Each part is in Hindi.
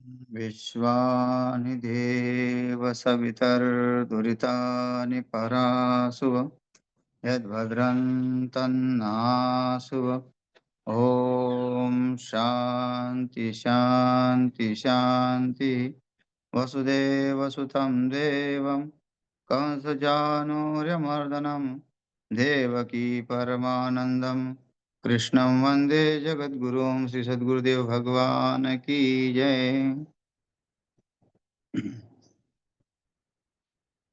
विश्वानि देव सवितर्दुरितानि परासुव यद्भद्रं तन्नासुव। ॐ शान्ति शान्ति शान्ति। वसुदेवसुतं देवं कंसचाणूर्यमर्दनं देवकी परमानन्दं कृष्णं वन्दे जगद्गुरुं। श्री सद्गुरुदेव भगवान की जय।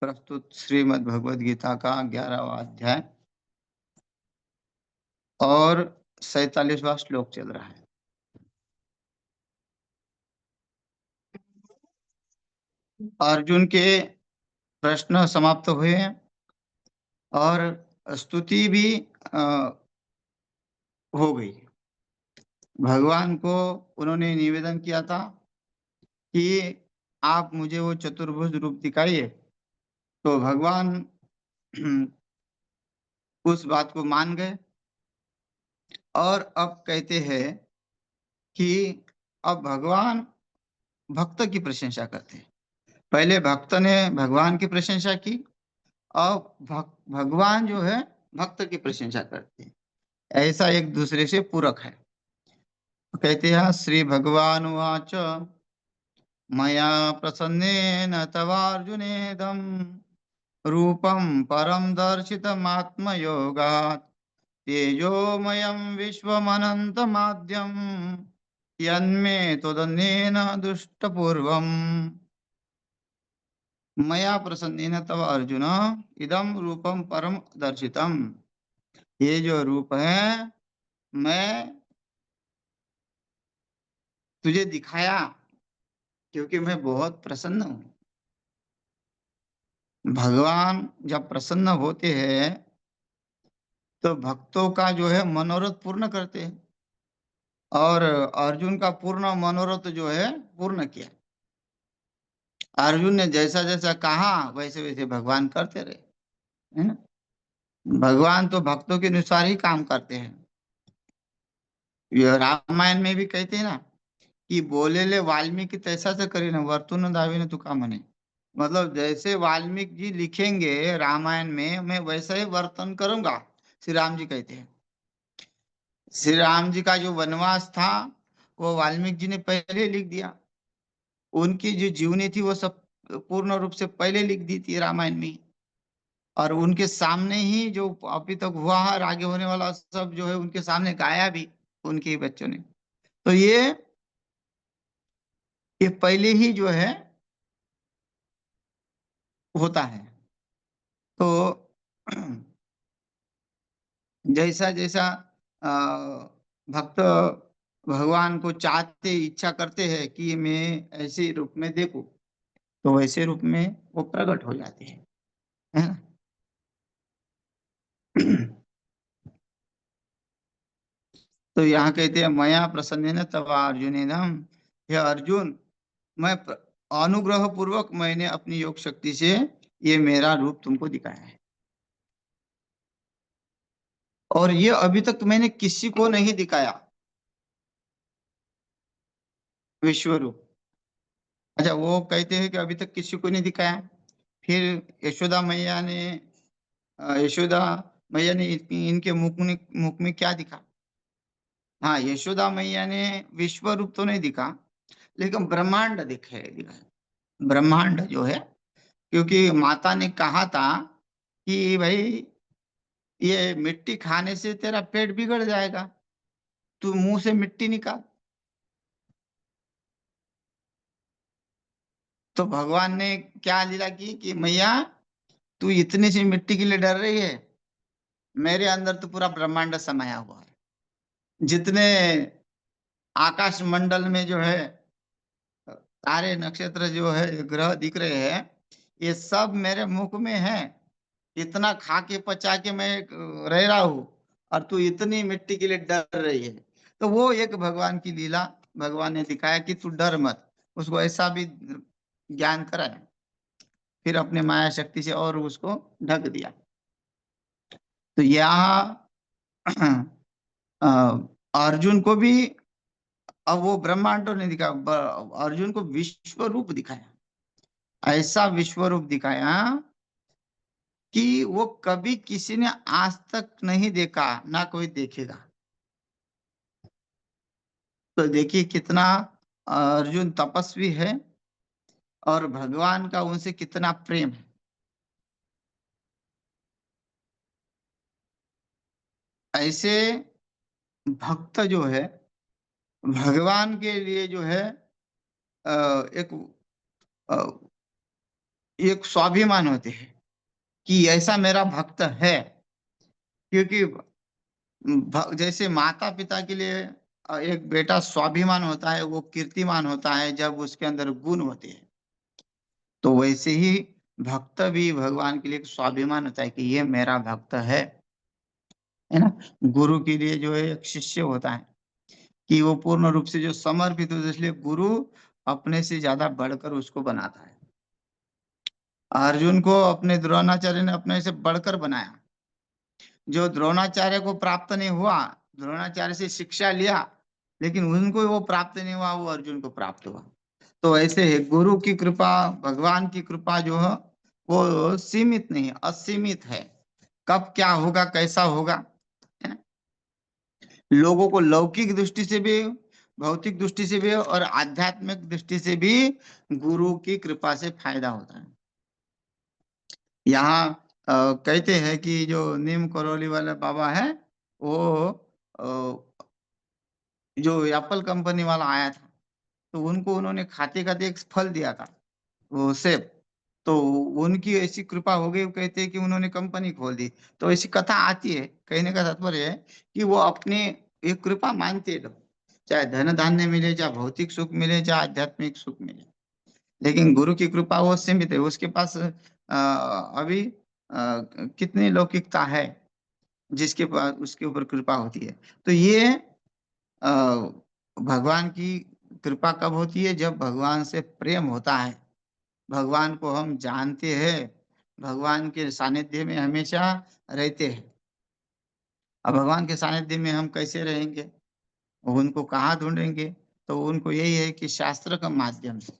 प्रस्तुत श्रीमद् भगवद गीता का 11वां अध्याय और 47वां श्लोक चल रहा है। अर्जुन के प्रश्न समाप्त हुए हैं और स्तुति भी हो गई। भगवान को उन्होंने निवेदन किया था कि आप मुझे वो चतुर्भुज रूप दिखाइए, तो भगवान उस बात को मान गए और अब कहते हैं कि अब भगवान भक्त की प्रशंसा करते हैं। पहले भक्त ने भगवान की प्रशंसा की और भगवान जो है भक्त की प्रशंसा करते हैं। ऐसा एक दूसरे से पूरक है। कहते हैं श्री भगवान वाच मया प्रसन्नेन तवार्जुनेदं रूपं परं दर्शितमात्मयोगात् तेजोमयं विश्वमनन्तमाद्यं यन्मे त्वदन्येन दृष्टपूर्वम्। मया प्रसन्नेन तव अर्जुन इदम रूपम परम दर्शितम। ये जो रूप है मैं तुझे दिखाया क्योंकि मैं बहुत प्रसन्न हूँ। भगवान जब प्रसन्न होते हैं तो भक्तों का जो है मनोरथ पूर्ण करते हैं और अर्जुन का पूर्ण मनोरथ जो है पूर्ण किया। अर्जुन ने जैसा जैसा कहा वैसे वैसे भगवान करते रहे, है ना। भगवान तो भक्तों के अनुसार ही काम करते हैं। ये रामायण में भी कहते हैं ना कि बोलेले वाल्मीकि तैसा से करी ना वर्तुन दावी ने तुका मने। मतलब जैसे वाल्मीकि जी लिखेंगे रामायण में मैं वैसा ही वर्तन करूंगा, श्री राम जी कहते हैं। श्री राम जी का जो वनवास था वो वाल्मीकि जी ने पहले लिख दिया। उनकी जो जीवनी थी वो सब पूर्ण रूप से पहले लिख दी थी रामायण में। और उनके सामने ही जो अभी तक हुआ है और आगे होने वाला सब जो है उनके सामने गाया भी उनके ही बच्चों ने। तो ये पहले ही जो है होता है। तो जैसा जैसा अ, भक्त भगवान को चाहते इच्छा करते हैं कि मैं ऐसे रूप में देखूं, तो वैसे रूप में वो प्रकट हो जाते हैं, है ना। तो यहाँ कहते हैं मया प्रसन्न तब अर्जुन, हे अर्जुन मैं अनुग्रह पूर्वक मैंने अपनी योग शक्ति से ये मेरा रूप तुमको दिखाया है और ये अभी तक मैंने किसी को नहीं दिखाया, विश्व रूप। अच्छा, वो कहते हैं कि अभी तक किसी को नहीं दिखाया। फिर यशोदा मैया ने यशोदा मैया ने इनके मुख में क्या दिखा। हाँ, यशोदा मैया ने विश्व रूप तो नहीं दिखा लेकिन ब्रह्मांड दिखा। ब्रह्मांड जो है, क्योंकि माता ने कहा था कि भाई ये मिट्टी खाने से तेरा पेट बिगड़ जाएगा, तू मुंह से मिट्टी निकाल। तो भगवान ने क्या लीला की कि मैया तू इतनी सी मिट्टी के लिए डर रही है, मेरे अंदर तो पूरा ब्रह्मांड समाया हुआ है। जितने आकाश मंडल में जो है तारे नक्षत्र जो है ग्रह दिख रहे हैं, ये सब मेरे मुख में है। इतना खा के पचा के मैं रह रहा हूँ और तू इतनी मिट्टी के लिए डर रही है। तो वो एक भगवान की लीला, भगवान ने दिखाया कि तू डर मत। उसको ऐसा भी ज्ञान कराया, फिर अपने माया शक्ति से और उसको ढक दिया। तो यहाँ अर्जुन को भी अब वो ब्रह्मांड तो नहीं दिखाया, अर्जुन को विश्व रूप दिखाया। ऐसा विश्व रूप दिखाया कि वो कभी किसी ने आज तक नहीं देखा, ना कोई देखेगा। तो देखिए कितना अर्जुन तपस्वी है और भगवान का उनसे कितना प्रेम है। ऐसे भक्त जो है भगवान के लिए जो है एक अ, एक स्वाभिमान होते हैं कि ऐसा मेरा भक्त है। क्योंकि जैसे माता पिता के लिए एक बेटा स्वाभिमान होता है, वो कीर्तिमान होता है जब उसके अंदर गुण होते हैं। तो वैसे ही भक्त भी भगवान के लिए एक स्वाभिमान होता है कि ये मेरा भक्त है ना। गुरु के लिए जो है एक शिष्य होता है कि वो पूर्ण रूप से जो समर्पित हो, इसलिए गुरु अपने से ज्यादा बढ़कर उसको बनाता है। अर्जुन को अपने द्रोणाचार्य ने अपने से बढ़कर बनाया। जो द्रोणाचार्य को प्राप्त नहीं हुआ, द्रोणाचार्य से शिक्षा लिया, लेकिन उनको वो प्राप्त नहीं हुआ, वो अर्जुन को प्राप्त हुआ। तो ऐसे है गुरु की कृपा, भगवान की कृपा जो है वो सीमित नहीं, असीमित है। कब क्या होगा, कैसा होगा, है? लोगों को लौकिक दृष्टि से भी, भौतिक दृष्टि से भी और आध्यात्मिक दृष्टि से भी गुरु की कृपा से फायदा होता है। यहाँ कहते हैं कि जो नीम करौली वाला बाबा है, वो अ, जो एप्पल कंपनी वाला आया था, तो उनको उन्होंने खाते खाते एक फल दिया था, वो सेब। तो उनकी ऐसी कृपा हो गई, वो कहते हैं कि उन्होंने कंपनी खोल दी। तो ऐसी कथा आती है। कहने का तात्पर्य है कि वो अपने एक कृपा मानते हैं लोग, चाहे धन धान्य मिले, चाहे भौतिक सुख मिले, चाहे आध्यात्मिक सुख मिले। लेकिन गुरु की कृपा वो सीमित है, उसके पास अभी कितनी लौकिकता है जिसके पास उसके ऊपर कृपा होती है। तो ये अ, भगवान की कृपा कब होती है, जब भगवान से प्रेम होता है, भगवान को हम जानते हैं, भगवान के सानिध्य में हमेशा रहते हैं। अब भगवान के सानिध्य में हम कैसे रहेंगे, उनको कहाँ ढूंढेंगे? तो उनको यही है कि शास्त्र के माध्यम से,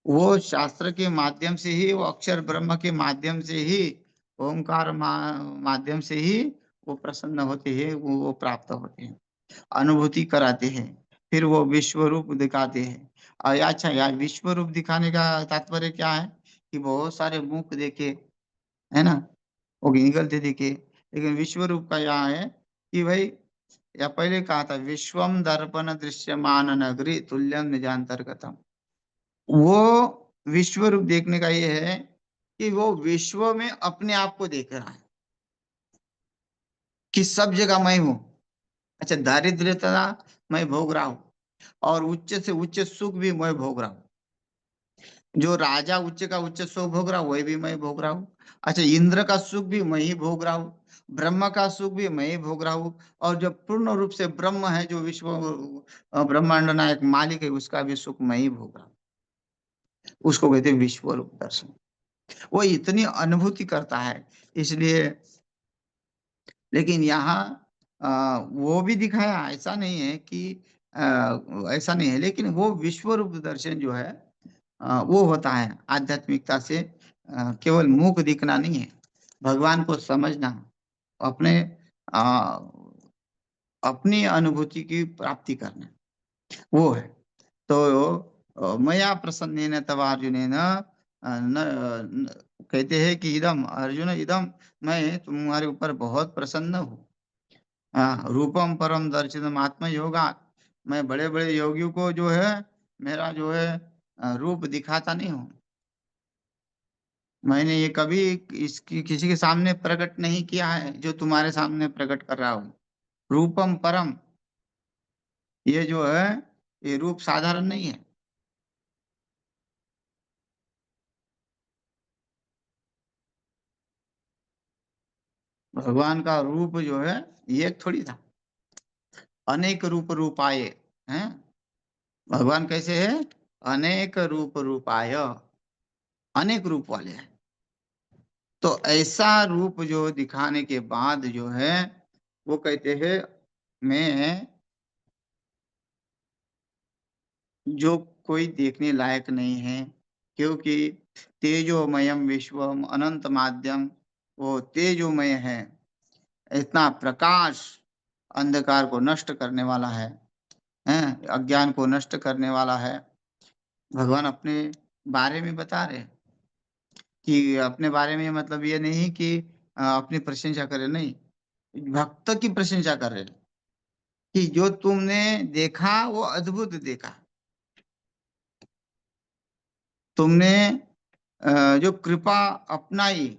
वो शास्त्र के माध्यम से ही, वो अक्षर ब्रह्म के माध्यम से ही, ओंकार माध्यम से ही वो प्रसन्न होते हैं, वो प्राप्त होते हैं, अनुभूति कराते हैं। फिर वो विश्व रूप दिखाते हैं। और अच्छा यार, विश्व रूप दिखाने का तात्पर्य क्या है कि बहुत सारे मुख देखे, है ना, वो निकलते दिखे, लेकिन विश्व रूप का यहाँ है कि भाई, या पहले कहा था, विश्वम दर्पण दृश्यमान नगरी तुल्यम निजांतर्गतम। वो विश्व रूप देखने का ये है कि वो विश्व में अपने आप को देख रहा है कि सब जगह मैं हूँ। अच्छा, दारिद्र्यता मैं भोग रहा हूँ, और उच्च से उच्च सुख भी मैं भोग रहा हूँ। जो राजा उच्च का उच्च सुख भोग रहा हूँ, वही भी मैं भोग रहा हूँ। अच्छा, इंद्र का सुख भी मैं ही भोग रहा हूँ, ब्रह्म का सुख भी मैं ही भोग रहा हूँ, और जो पूर्ण रूप से ब्रह्म है, जो विश्व ब्रह्मांड नायक मालिक है, उसका भी सुख मैं ही भोग रहा हूँ। उसको कहते हैं विश्व रूप दर्शन। वो इतनी अनुभूति करता है, इसलिए। लेकिन यहाँ वो भी दिखाया, ऐसा नहीं है कि ऐसा नहीं है, लेकिन वो विश्व रूप दर्शन जो है वो होता है आध्यात्मिकता से। केवल मुख दिखना नहीं है, भगवान को समझना, अपने आ, अपनी अनुभूति की प्राप्ति करना, वो है। तो मया प्रसन्नेन तव अर्जुनेन कहते हैं कि इदम अर्जुन इदम, मैं तुम्हारे ऊपर बहुत प्रसन्न हूँ। हाँ, रूपम परम दर्शितम आत्म योगा, मैं बड़े बड़े योगियों को जो है, मेरा जो है रूप दिखाता नहीं हूँ। मैंने ये कभी इसकी किसी के सामने प्रकट नहीं किया है, जो तुम्हारे सामने प्रकट कर रहा हूँ। रूपम परम, ये जो है, ये रूप साधारण नहीं है। भगवान का रूप जो है, ये एक थोड़ी था, अनेक रूप रूपाए हैं। भगवान कैसे है? अनेक रूप रूपाय, अनेक रूप वाले हैं। तो ऐसा रूप जो दिखाने के बाद जो है, वो कहते हैं मैं जो कोई देखने लायक नहीं है, क्योंकि तेजोमयम विश्वम अनंत माध्यम, वो तेजोमय है, इतना प्रकाश, अंधकार को नष्ट करने वाला है, अज्ञान को नष्ट करने वाला है। भगवान अपने बारे में बता रहे हैं कि अपने बारे में मतलब ये नहीं कि अपनी प्रशंसा करे, नहीं, भक्त की प्रशंसा कर रहे हैं कि जो तुमने देखा वो अद्भुत देखा। तुमने जो कृपा अपनाई,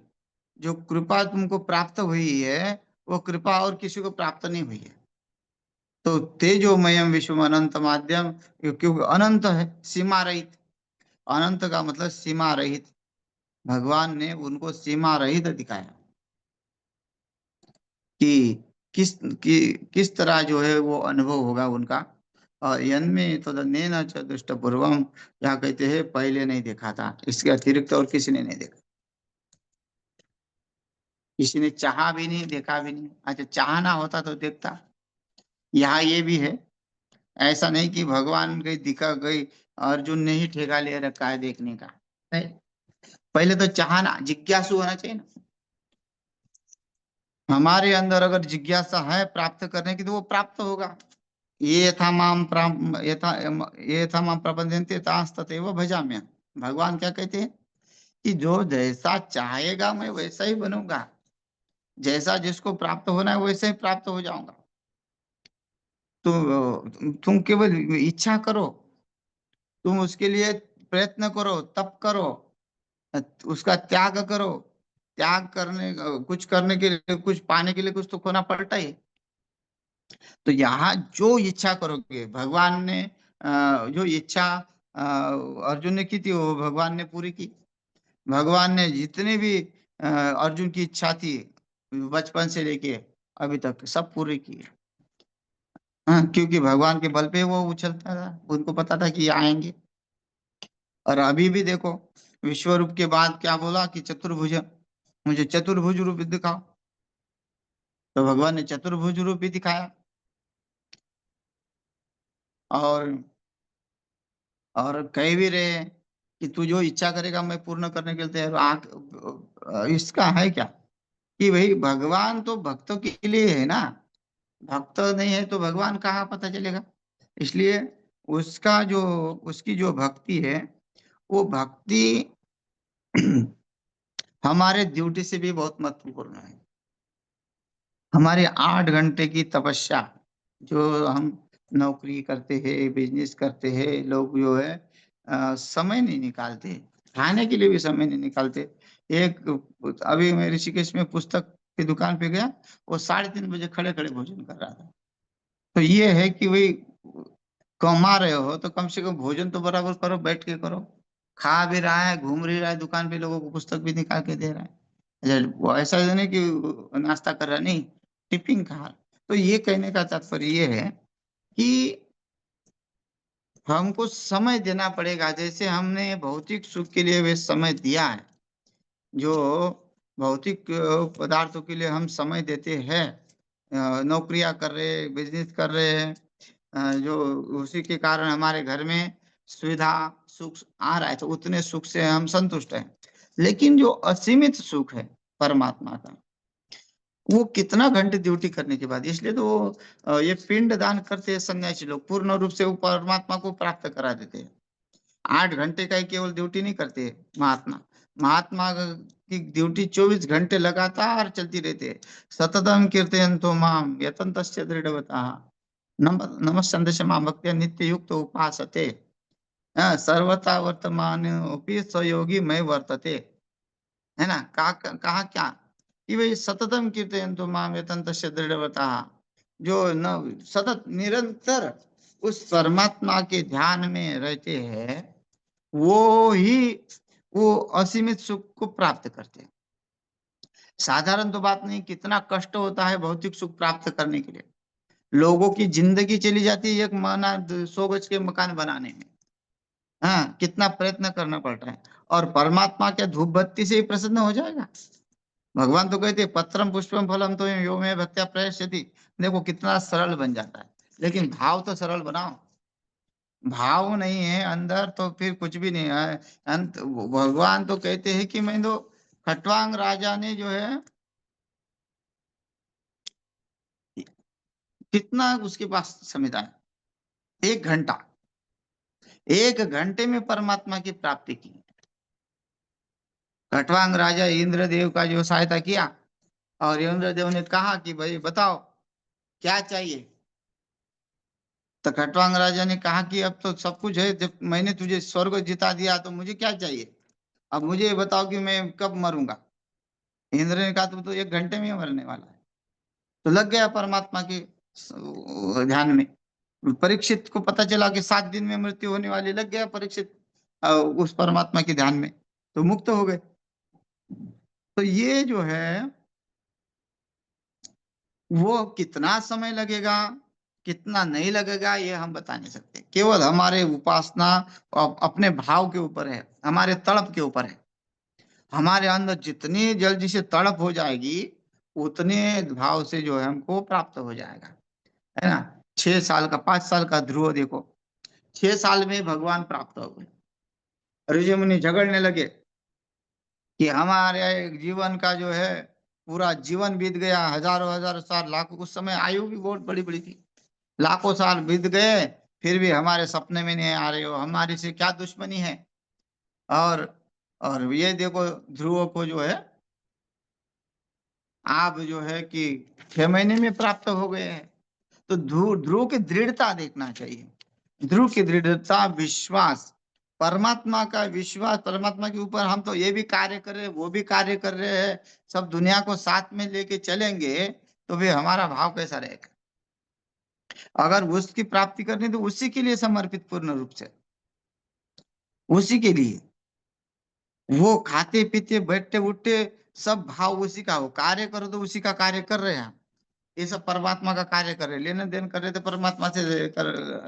जो कृपा तुमको प्राप्त हुई है, वो कृपा और किसी को प्राप्त नहीं हुई है। तो तेजोमयम विश्व अनंत माध्यम, क्योंकि अनंत है, सीमा रहित। अनंत का मतलब सीमा रहित। भगवान ने उनको सीमा रहित दिखाया कि किस तरह जो है वो अनुभव होगा उनका। और यन्मे तदन्येन च दृष्टपूर्वम, यहाँ कहते हैं पहले नहीं देखा था, इसके अतिरिक्त और किसी ने नहीं देखा, किसी ने चाहा भी नहीं, देखा भी नहीं। अच्छा, चाहना होता तो देखता। यहाँ ये भी है, ऐसा नहीं कि भगवान गई दिखा गई, अर्जुन ने ही ठेका ले रखा है देखने का, नहीं। पहले तो चाहना, जिज्ञासु होना चाहिए ना। हमारे अंदर अगर जिज्ञासा है प्राप्त करने की, तो वो प्राप्त होगा। ये था माम ये था माम प्रपद्यन्ते तांस्तथैव भजाम्य। भगवान क्या कहते हैं कि जो जैसा चाहेगा मैं वैसा ही बनूंगा, जैसा जिसको प्राप्त होना है वैसे ही प्राप्त हो जाऊंगा। तो तुम केवल इच्छा करो, तुम उसके लिए प्रयत्न करो, तप करो, उसका त्याग करो। त्याग करने, कुछ करने के लिए, कुछ पाने के लिए कुछ तो खोना पड़ता ही। तो यहाँ जो इच्छा करोगे, भगवान ने जो इच्छा अर्जुन ने की थी, वो भगवान ने पूरी की। भगवान ने जितने भी अर्जुन की इच्छा थी बचपन से लेके अभी तक सब पूरी की है। हाँ, क्योंकि भगवान के बल पे वो उछलता था, उनको पता था कि ये आएंगे। और अभी भी देखो, विश्व रूप के बाद क्या बोला कि चतुर्भुज, मुझे चतुर्भुज रूप दिखाओ। तो भगवान ने चतुर्भुज रूप भी दिखाया। और कह भी रहे हैं कि तू जो इच्छा करेगा मैं पूर्ण करने के लिए तैयार हूं। इसका है क्या कि भाई भगवान तो भक्तों के लिए है ना, भक्त नहीं है तो भगवान कहाँ पता चलेगा। इसलिए उसका जो उसकी जो भक्ति है, वो भक्ति हमारे ड्यूटी से भी बहुत महत्वपूर्ण है। हमारे 8 घंटे की तपस्या, जो हम नौकरी करते हैं, बिजनेस करते हैं, लोग जो है समय नहीं निकालते, खाने के लिए भी समय नहीं निकालते। एक अभी मैं ऋषिकेश में पुस्तक की दुकान पे गया, वो 3:30 बजे खड़े खड़े भोजन कर रहा था। तो ये है कि भाई कमा रहे हो तो कम से कम भोजन तो बराबर करो, बैठ के करो। खा भी रहा है, घूम भी रहा है, दुकान पे लोगों को पुस्तक भी निकाल के दे रहा है। अच्छा, वो ऐसा नहीं कि नाश्ता कर रहा, नहीं, टिफिन खा रहा। तो ये कहने का तात्पर्य ये है कि हमको समय देना पड़ेगा, जैसे हमने भौतिक सुख के लिए वे समय दिया है। जो भौतिक पदार्थों के लिए हम समय देते हैं, नौकरियां कर रहे हैं, बिजनेस कर रहे हैं, जो उसी के कारण हमारे घर में सुविधा सुख आ रहा है, तो उतने सुख से हम संतुष्ट हैं। लेकिन जो असीमित सुख है परमात्मा का, वो कितना घंटे ड्यूटी करने के बाद, इसलिए तो वो ये पिंड दान करते हैं सन्यासी लोग, पूर्ण रूप से वो परमात्मा को प्राप्त करा देते हैं। 8 घंटे का ही केवल ड्यूटी नहीं करते महात्मा। महात्मा की ड्यूटी 24 घंटे लगातार चलती रहती है। सततम कीर्तयन्तो माम यतन्तस्य दृढ़वतः नमस्सन्देश माम भक्त्या नित्य युक्त उपासते। सर्वथा वर्तमान स्वयोगी मय वर्तते। है ना, कहा क्या कि भाई सततम कीर्तयन्तु माम एतन्तस्य दृढ़व्रतः, जो न सतत निरंतर उस परमात्मा के ध्यान में रहते हैं, वो ही वो असीमित सुख को प्राप्त करते हैं। साधारण तो बात नहीं, कितना कष्ट होता है भौतिक सुख प्राप्त करने के लिए। लोगों की जिंदगी चली जाती है एक महीना 100 गज के मकान बनाने में। हाँ, कितना प्रयत्न करना पड़ता है। और परमात्मा क्या धूप बत्ती से ही प्रसन्न हो जाएगा? भगवान तो कहते पत्रम पुष्पम फलम तो यो में भक्त्या प्रयश्यति। देखो कितना सरल बन जाता है, लेकिन भाव तो सरल बनाओ। भाव नहीं है अंदर तो फिर कुछ भी नहीं है। अंत भगवान तो कहते हैं कि मैं तो, खटवांग राजा ने जो है कितना उसके पास समय था, 1 घंटा, 1 घंटे में परमात्मा की प्राप्ति की। खटवांग राजा इंद्रदेव का जो सहायता किया, और इंद्रदेव ने कहा कि भाई बताओ क्या चाहिए। तो खटवांग राजा ने कहा कि अब तो सब कुछ है, जब मैंने तुझे स्वर्ग जिता दिया तो मुझे क्या चाहिए, अब मुझे ये बताओ कि मैं कब मरूंगा। इंद्र ने कहा तुम तो 1 घंटे में ही मरने वाला है। तो लग गया परमात्मा के ध्यान में। परीक्षित को पता चला कि 7 दिन में मृत्यु होने वाली, लग गया परीक्षित उस परमात्मा के ध्यान में, तो मुक्त हो गए। तो ये जो है वो कितना समय लगेगा, कितना नहीं लगेगा, ये हम बता नहीं सकते। केवल हमारे उपासना और अपने भाव के ऊपर है, हमारे तड़प के ऊपर है। हमारे अंदर जितनी जल्दी से तड़प हो जाएगी, उतने भाव से जो है हमको प्राप्त हो जाएगा, है ना। 6 साल का, 5 साल का ध्रुव देखो, 6 साल में भगवान प्राप्त हो गए। ऋषि मुनि झगड़ने लगे कि हमारे जीवन का जो है पूरा जीवन बीत गया, हजारों हजारों साल, लाखों, उस समय आयु भी बहुत बड़ी बड़ी थी, लाखों साल बीत गए, फिर भी हमारे सपने में नहीं आ रहे हो, हमारी से क्या दुश्मनी है। और और ये देखो, ध्रुव को जो है आप जो है कि 6 महीने में प्राप्त हो गए हैं। तो ध्रुव ध्रुव की दृढ़ता देखना चाहिए, ध्रुव की दृढ़ता, विश्वास, परमात्मा का विश्वास, परमात्मा के ऊपर हम तो ये भी कार्य कर रहे हैं, वो भी कार्य कर रहे हैं, सब दुनिया को साथ में लेके चलेंगे, तो फिर हमारा भाव कैसा रहेगा। अगर उसकी प्राप्ति करनी तो उसी के लिए समर्पित पूर्ण रूप से, उसी के लिए। वो खाते पीते बैठते उठते सब भाव उसी का हो, कार्य करो तो उसी का कार्य कर रहे हैं हम। ये सब परमात्मा का कार्य कर रहे, लेन देन कर रहे तो परमात्मा से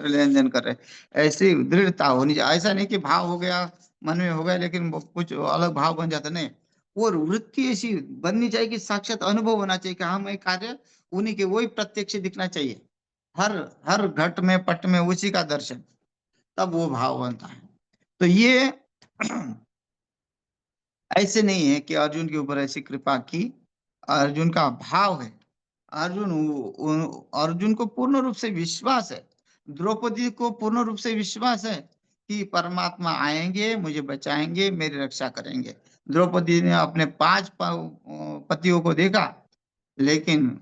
लेन देन कर रहे। ऐसी दृढ़ता होनी चाहिए, ऐसा नहीं कि भाव हो गया, मन में हो गया लेकिन वो कुछ अलग भाव बन जाता नहीं। वो वृत्ति ऐसी बननी चाहिए कि साक्षात अनुभव होना चाहिए कि हम ये कार्य उन्हीं के, वही प्रत्यक्ष दिखना चाहिए, हर हर घट में पट में उसी का दर्शन, तब वो भाव बनता है। तो ये ऐसे नहीं है कि अर्जुन के ऊपर ऐसी कृपा की, अर्जुन का भाव है। अर्जुन को पूर्ण रूप से विश्वास है, द्रौपदी को पूर्ण रूप से विश्वास है कि परमात्मा आएंगे, मुझे बचाएंगे, मेरी रक्षा करेंगे। द्रौपदी ने अपने 5 पतियों को देखा, लेकिन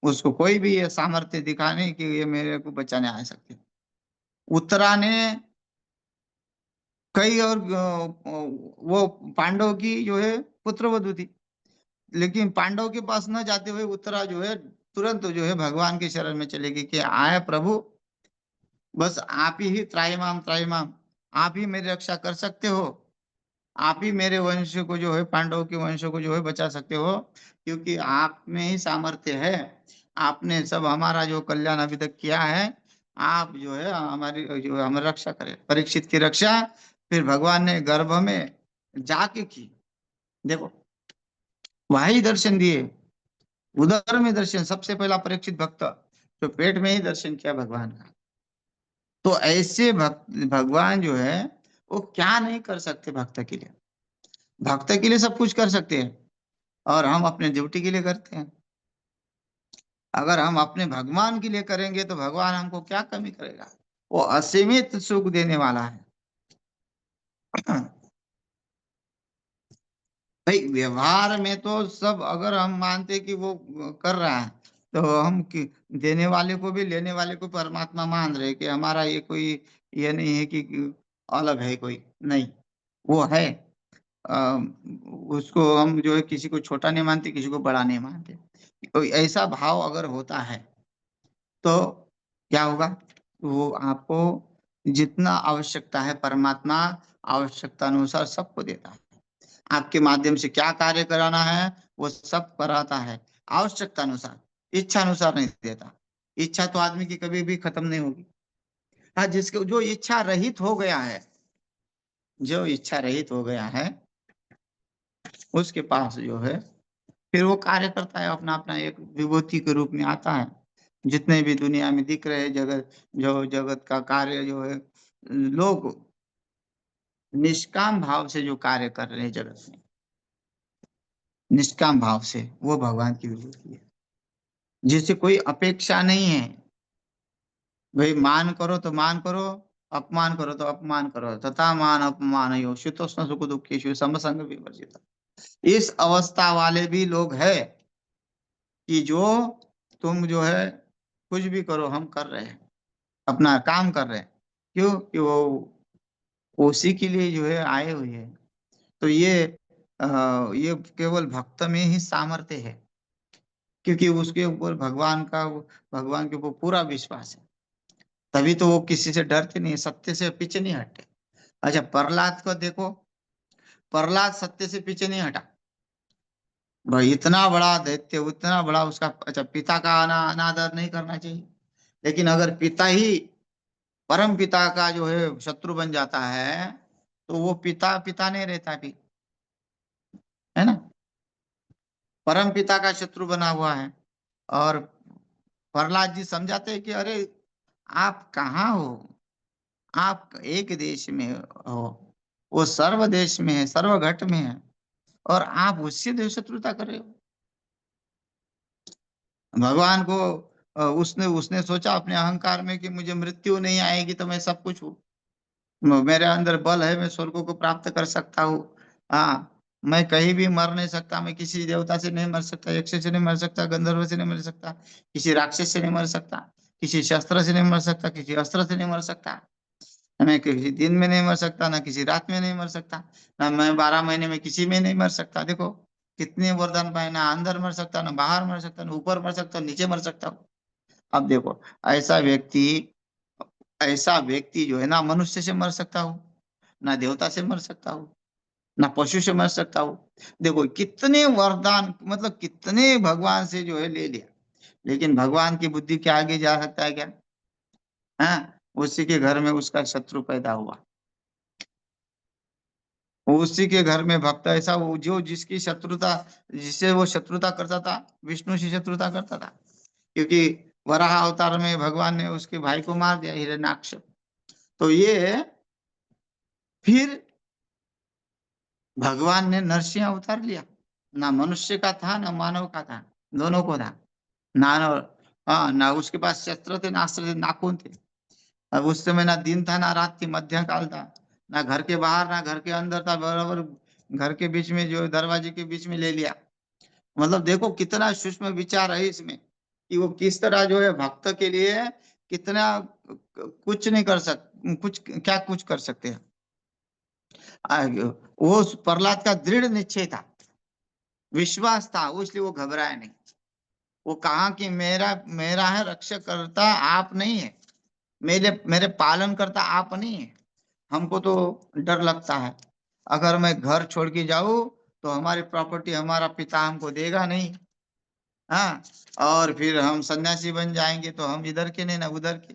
उसको कोई भी ये सामर्थ्य दिखा नहीं कि ये मेरे को बचाने आ सकते। उत्तरा ने कई और वो पांडव की जो है पुत्रवधू थी, लेकिन पांडव के पास न जाते हुए उत्तरा जो है तुरंत जो है भगवान के शरण में चले गई कि आए प्रभु, बस आप ही त्राहिमाम त्राहिमाम, आप ही मेरी रक्षा कर सकते हो, आप ही मेरे वंश को जो है, पांडव के वंश को जो है बचा सकते हो, क्योंकि आप में ही सामर्थ्य है। आपने सब हमारा जो कल्याण अभी तक किया है, आप जो है हमारी जो है हमारी रक्षा करें। परीक्षित की रक्षा फिर भगवान ने गर्भ में जाके की, देखो वही दर्शन दिए, उदर में दर्शन, सबसे पहला परीक्षित भक्त तो पेट में ही दर्शन किया भगवान का। तो ऐसे भक्त भगवान जो है वो क्या नहीं कर सकते भक्त के लिए, भक्त के लिए सब कुछ कर सकते हैं, और हम अपने ड्यूटी के लिए करते हैं। अगर हम अपने भगवान के लिए करेंगे तो भगवान हमको क्या कमी करेगा, वो असीमित सुख देने वाला है। भाई व्यवहार में तो सब, अगर हम मानते कि वो कर रहा है, तो हम देने वाले को भी लेने वाले को परमात्मा मान रहे कि हमारा ये कोई, ये नहीं है कि अलग है कोई, नहीं, वो है। अ, उसको हम जो है किसी को छोटा नहीं मानते, किसी को बड़ा नहीं मानते। तो ऐसा भाव अगर होता है तो क्या होगा, वो आपको जितना आवश्यकता है परमात्मा आवश्यकता अनुसार सबको देता है। आपके माध्यम से क्या कार्य कराना है वो सब कराता है, आवश्यकता अनुसार, इच्छा अनुसार नहीं देता। इच्छा तो आदमी की कभी भी खत्म नहीं होगी। हाँ, जिसके जो इच्छा रहित हो गया है, जो इच्छा रहित हो गया है उसके पास जो है फिर वो कार्य करता है, अपना अपना एक विभूति के रूप में आता है। जितने भी दुनिया में दिख रहे जगत, जो जगत का कार्य जो है लोग निष्काम भाव से जो कार्य कर रहे हैं जगत में, निष्काम भाव से, वो भगवान की विभूति है, जिससे कोई अपेक्षा नहीं है। भाई मान करो तो मान करो, अपमान करो तो अपमान करो, तथा मान अपमान यो शीतोष्ण सुख दुखेषु समसंग विवर्जित। इस अवस्था वाले भी लोग हैं कि जो तुम जो है कुछ भी करो, हम कर रहे हैं, अपना काम कर रहे हैं। क्यों कि वो उसी के लिए जो है आए हुए हैं। तो ये केवल भक्त में ही सामर्थ्य है, क्योंकि उसके ऊपर भगवान के ऊपर पूरा विश्वास है। तभी तो वो किसी से डरते नहीं, सत्य से पीछे नहीं हटते। अच्छा, प्रहलाद को देखो, प्रहलाद सत्य से पीछे नहीं हटा। भाई इतना बड़ा दैत्य, उतना बड़ा उसका, अच्छा पिता का अनादर नहीं करना चाहिए, लेकिन अगर पिता ही परम पिता का जो है शत्रु बन जाता है, तो वो पिता पिता नहीं रहता भी, है ना। परम पिता का शत्रु बना हुआ है। और प्रहलाद जी समझाते हैं कि अरे आप कहाँ हो, आप एक देश में हो, वो सर्व देश में है, सर्व घट में है, और आप उससे देव शत्रुता कर रहे हो। भगवान को उसने उसने सोचा अपने अहंकार में कि मुझे मृत्यु नहीं आएगी तो मैं सब कुछ हूँ, मेरे अंदर बल है, मैं स्वर्ग को प्राप्त कर सकता हूँ। हाँ, मैं कहीं भी मर नहीं सकता, मैं किसी देवता से नहीं मर सकता, यक्ष से नहीं मर सकता, गंधर्व से नहीं मर सकता, किसी राक्षस से नहीं मर सकता, किसी शस्त्र से नहीं मर सकता, किसी अस्त्र से नहीं मर सकता। मैं किसी दिन में नहीं मर सकता, ना किसी रात में नहीं मर सकता, ना मैं 12 महीने में किसी में नहीं मर सकता। देखो कितने वरदान पाए, ना अंदर मर सकता, ना बाहर मर सकता, ना ऊपर मर सकता, नीचे मर सकता हूँ। अब देखो, ऐसा व्यक्ति ऐसा व्यक्ति जो है, ना मनुष्य से मर सकता हूँ, ना देवता से मर सकता हूँ, ना पशु से मर सकता हूँ। देखो कितने वरदान, मतलब कितने भगवान से जो है ले लिया, लेकिन भगवान की बुद्धि के आगे जा सकता है क्या? हाँ, उसी के घर में उसका शत्रु पैदा हुआ, उसी के घर में भक्त ऐसा, वो जो जिसकी शत्रुता, जिससे वो शत्रुता करता था, विष्णु से शत्रुता करता था। क्योंकि वराह अवतार में भगवान ने उसके भाई को मार दिया, हिरण्याक्ष। तो ये फिर भगवान ने नरसिंह अवतार लिया, ना मनुष्य का था ना मानव का था, दोनों को था। ना, हाँ, ना उसके पास शस्त्र थे, ना अस्त्र थे, नाखून थे। अब उस समय ना दिन था ना रात थी, मध्य काल था। ना घर के बाहर ना घर के अंदर था, बराबर घर के बीच में, जो दरवाजे के बीच में ले लिया। मतलब देखो कितना सूक्ष्म विचार है इसमें, कि वो किस तरह जो है भक्त के लिए कितना कुछ नहीं कर कुछ क्या कुछ कर सकते हैं। वो प्रहलाद का दृढ़ निश्चय था, विश्वास था, वो इसलिए वो घबराया नहीं। वो कहा कि मेरा मेरा है रक्षक करता, आप नहीं है, मेरे मेरे पालन करता आप नहीं है। हमको तो डर लगता है, अगर मैं घर छोड़ के जाऊं तो हमारी प्रॉपर्टी हमारा पिता हमको देगा नहीं। हाँ, और फिर हम सन्यासी बन जाएंगे तो हम इधर के नहीं ना उधर के।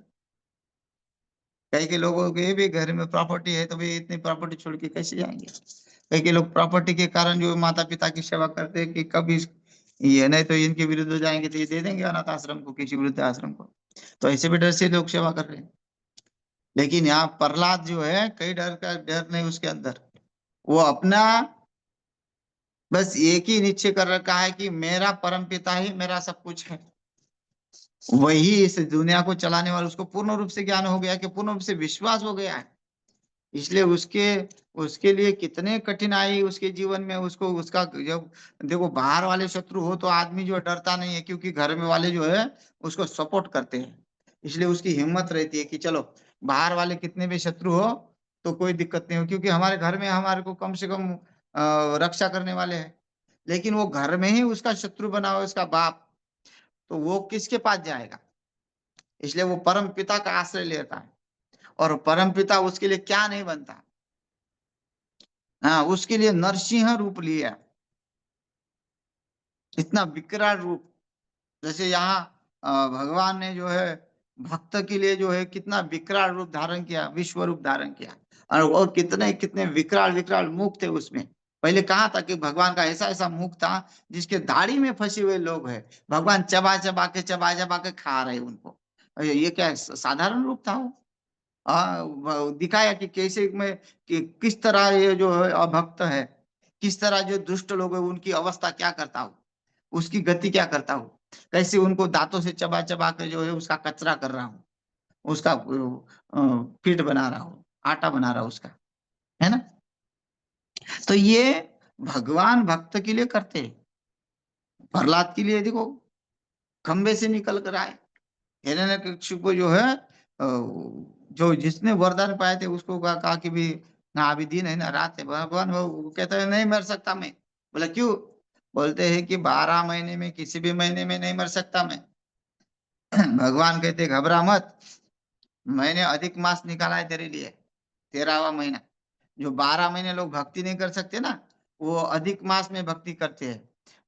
कई के लोगों के भी घर में प्रॉपर्टी है, तो भी इतनी प्रॉपर्टी छोड़ के कैसे जाएंगे। कई के लोग प्रॉपर्टी के कारण जो माता पिता की सेवा करते हैं, कि कभी ये नहीं तो इनके विरुद्ध हो जाएंगे तो ये दे देंगे अनाथ आश्रम को, किसी वृद्ध आश्रम को। तो ऐसे भी डर से लोग सेवा कर रहे हैं। लेकिन यहाँ प्रहलाद जो है, कई डर का डर नहीं उसके अंदर। वो अपना बस एक ही निश्चय कर रखा है कि मेरा परम पिता ही मेरा सब कुछ है, वही इस दुनिया को चलाने वाला। उसको पूर्ण रूप से ज्ञान हो गया, कि पूर्ण रूप से विश्वास हो गया है। इसलिए उसके उसके लिए कितने कठिनाई उसके जीवन में, उसको उसका जब देखो, बाहर वाले शत्रु हो तो आदमी जो डरता नहीं है, क्योंकि घर में वाले जो है उसको सपोर्ट करते हैं। इसलिए उसकी हिम्मत रहती है कि चलो, बाहर वाले कितने भी शत्रु हो तो कोई दिक्कत नहीं हो, क्योंकि हमारे घर में हमारे को कम से कम रक्षा करने वाले हैं। लेकिन वो घर में ही उसका शत्रु बना हो, उसका बाप, तो वो किसके पास जाएगा? इसलिए वो परम पिता का आश्रय लेता है। और परम पिता उसके लिए क्या नहीं बनता। हाँ, उसके लिए नरसिंह रूप लिया, इतना विकराल रूप। जैसे यहाँ भगवान ने जो है भक्त के लिए जो है कितना विकराल रूप धारण किया, विश्व रूप धारण किया। और कितने कितने विकराल विकराल मुख थे उसमें। पहले कहा था कि भगवान का ऐसा ऐसा मुख था, जिसके दाढ़ी में फंसे हुए लोग हैं, भगवान चबा चबा के खा रहे उनको। ये क्या साधारण रूप था वो? दिखाया कि कैसे मैं कि किस तरह ये जो है अभक्त है, किस तरह जो दुष्ट लोग है उनकी अवस्था क्या करता हूँ, उसकी गति क्या करता हूँ, कैसे उनको दांतों से चबा चबा के जो है उसका कचरा कर रहा हूँ, उसका फीड बना रहा हूँ, आटा बना रहा हूँ उसका, है ना। तो ये भगवान भक्त के लिए करते हैं। प्रहलाद के लिए देखो, खंबे से निकल कर आए, हिरण्यकशिपु को जो है जो जिसने वरदान पाए थे उसको कहा कि भी ना अभी दिन है ना रात है, भगवान वो कहता है नहीं मर सकता मैं। बोला क्यों? बोलते हैं कि 12 महीने में किसी भी महीने में नहीं मर सकता मैं। भगवान कहते घबरा मत, मैंने अधिक मास निकाला है तेरे लिए, 13वां महीना। जो 12 महीने लोग भक्ति नहीं कर सकते ना, वो अधिक मास में भक्ति करते हैं।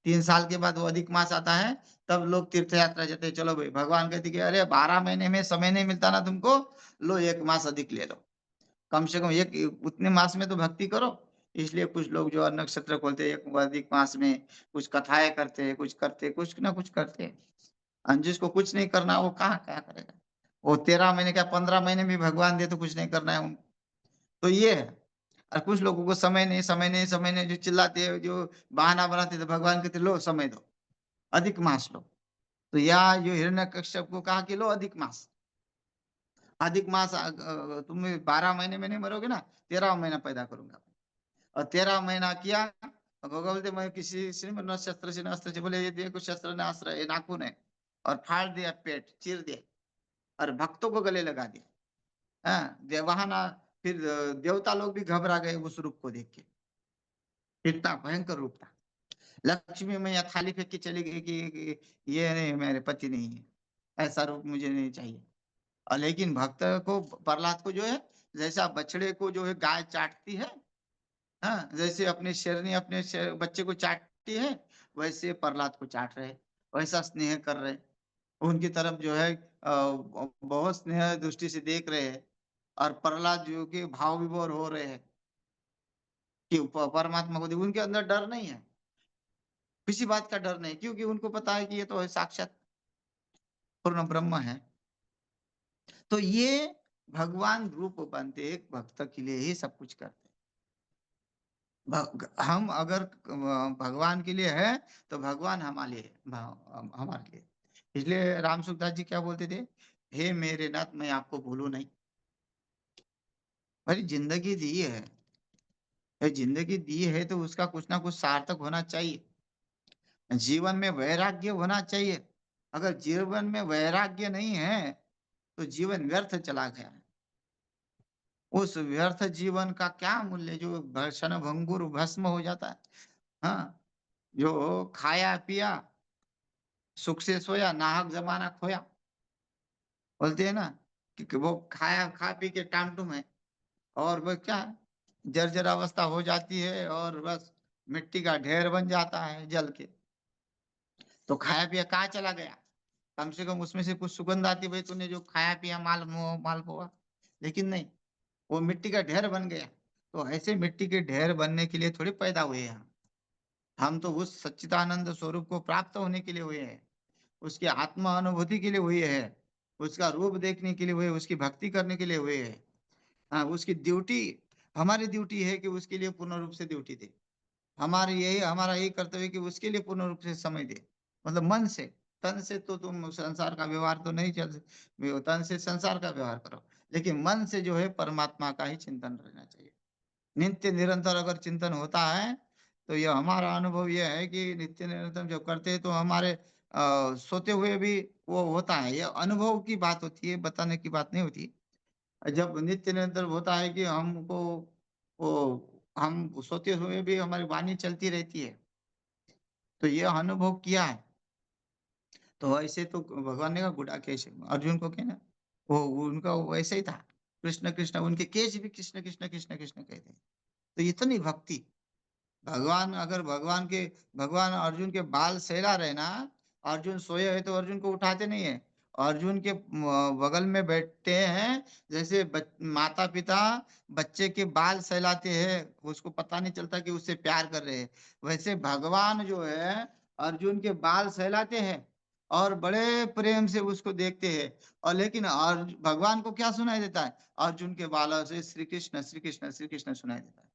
3 साल के बाद वो अधिक मास आता है, तब लोग तीर्थ यात्रा जाते हैं। चलो भाई, भगवान कहते कि अरे 12 महीने में समय नहीं मिलता ना तुमको, लो 1 मास अधिक ले लो, कम से कम एक उतने मास में तो भक्ति करो। इसलिए कुछ लोग जो नक्षत्र खोलते हैं एक अधिक मास में, कुछ कथाएं करते हैं, कुछ करते, कुछ ना कुछ करते हैं। और जिसको कुछ नहीं करना वो कहाँ क्या करेगा? वो 13 महीने क्या 15 महीने भी भगवान दे तो कुछ नहीं करना है उनको। तो ये है। और कुछ लोगों को समय नहीं, समय नहीं, समय नहीं, जो चिल्लाते हैं, जो बहाना बनाते थे, भगवान कहते लो समय दो, अधिक मास लो। तो या जो हिरण्यकश्यप को कहा कि लो अधिक मास, अधिक मास तुम 12 महीने में नहीं मरोगे ना, 13वां महीना पैदा करूंगा। और 13वां महीना किया, और भगवान बोलते मैं किसी से न शस्त्र से न अस्त्र से, बोले ये देखो शस्त्र न अस्त्र, ये नाखून है, और फाड़ दिया, पेट चीर दिया, और भक्तों को गले लगा दिया। हाँ, वहां ना फिर देवता लोग भी घबरा गए उस रूप को देख के, इतना भयंकर रूप था। लक्ष्मी मैया थाली फेंक के चली गई कि ये नहीं मेरे पति नहीं है, ऐसा रूप मुझे नहीं चाहिए। और लेकिन भक्त को, प्रहलाद को जो है, जैसा बछड़े को जो है गाय चाटती है, हाँ, जैसे अपने शेरनी अपने बच्चे को चाटती है, वैसे प्रहलाद को चाट रहे, वैसा स्नेह कर रहे, उनकी तरफ जो है बहुत स्नेह दृष्टि से देख रहे हैं। और प्रहलाद जो कि भाव विभोर हो रहे हैं कि परमात्मा को उनके अंदर डर नहीं है, किसी बात का डर नहीं, क्योंकि उनको पता है कि ये तो है साक्षात पूर्ण ब्रह्म है। तो ये भगवान रूप बनते एक भक्त के लिए ही सब कुछ करते हैं। हम अगर भगवान के लिए है तो भगवान हमारे लिए हमारे लिए। इसलिए राम सुखदास जी क्या बोलते थे, हे मेरे नाथ मैं आपको भूलू नहीं। भाई जिंदगी दी है, ये जिंदगी दी है तो उसका कुछ ना कुछ सार्थक होना चाहिए, जीवन में वैराग्य होना चाहिए। अगर जीवन में वैराग्य नहीं है तो जीवन व्यर्थ चला गया है। उस व्यर्थ जीवन का क्या मूल्य जो क्षण भंगुर भस्म हो जाता है। हाँ, जो खाया पिया, सुख से सोया, नाहक जमाना खोया, बोलते हैं ना कि वो खाया खा पी के टामटुम है, और वो क्या जर्जर अवस्था हो जाती है, और बस मिट्टी का ढेर बन जाता है जल के। तो खाया पिया कहाँ चला गया? कम से कम उसमें से कुछ सुगंध आती, भाई तूने जो खाया पिया माल माल पोआ, लेकिन नहीं, वो मिट्टी का ढेर बन गया। तो ऐसे मिट्टी के ढेर बनने के लिए थोड़ी पैदा हुए हैं हम तो उस सच्चिदानंद स्वरूप को प्राप्त होने के लिए हुए हैं, उसकी आत्मा अनुभूति के लिए हुए हैं, उसका रूप देखने के लिए हुए, उसकी भक्ति करने के लिए हुए हैं। हाँ, उसकी ड्यूटी, हमारी ड्यूटी है कि उसके लिए पूर्ण रूप से ड्यूटी दे। हमारा यही कर्तव्य है कि उसके लिए पूर्ण रूप से समय दे, मतलब मन से। तन से तो तुम संसार का व्यवहार तो नहीं चल, तन से संसार का व्यवहार करो, लेकिन मन से जो है परमात्मा का ही चिंतन रहना चाहिए। नित्य निरंतर अगर चिंतन होता है तो यह हमारा अनुभव यह है कि नित्य निरंतर जब करते हैं तो हमारे सोते हुए भी वो होता है। यह अनुभव की बात होती है, बताने की बात नहीं होती। जब नित्य निरंतर होता है कि हमको वो हम सोते हुए भी हमारी वाणी चलती रहती है, तो ये अनुभव किया है। तो ऐसे तो भगवान ने कहा गुडाकेश, अर्जुन को कहना, वो उनका वैसे ही था, कृष्ण कृष्ण, उनके केश भी कृष्ण कृष्ण कृष्ण कृष्ण कहते हैं। तो इतनी भक्ति, भगवान अगर भगवान अर्जुन के बाल सहला रहे ना, अर्जुन सोए है तो अर्जुन को उठाते नहीं है, अर्जुन के बगल में बैठते हैं, जैसे माता पिता बच्चे के बाल सहलाते हैं, उसको पता नहीं चलता कि उससे प्यार कर रहे हैं, वैसे भगवान जो है अर्जुन के बाल सहलाते हैं, और बड़े प्रेम से उसको देखते हैं। और लेकिन और भगवान को क्या सुनाई देता है? अर्जुन के बालों से श्री कृष्ण श्री कृष्ण श्री कृष्ण सुनाई देता है।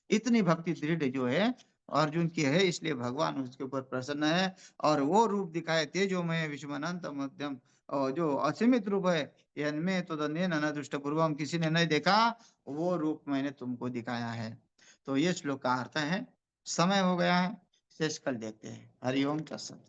इतनी भक्ति दृढ़ जो है अर्जुन की है, इसलिए भगवान उसके ऊपर प्रसन्न है। और वो रूप दिखाए तेजोमय विश्वनंत मध्यम, और जो असीमित रूप है, यन्मे तो न दुष्ट पूर्वम, किसी ने नहीं देखा, वो रूप मैंने तुमको दिखाया है। तो ये श्लोक का अर्थ है। समय हो गया है, शेष कल देखते हैं। हरिओम तत्सत।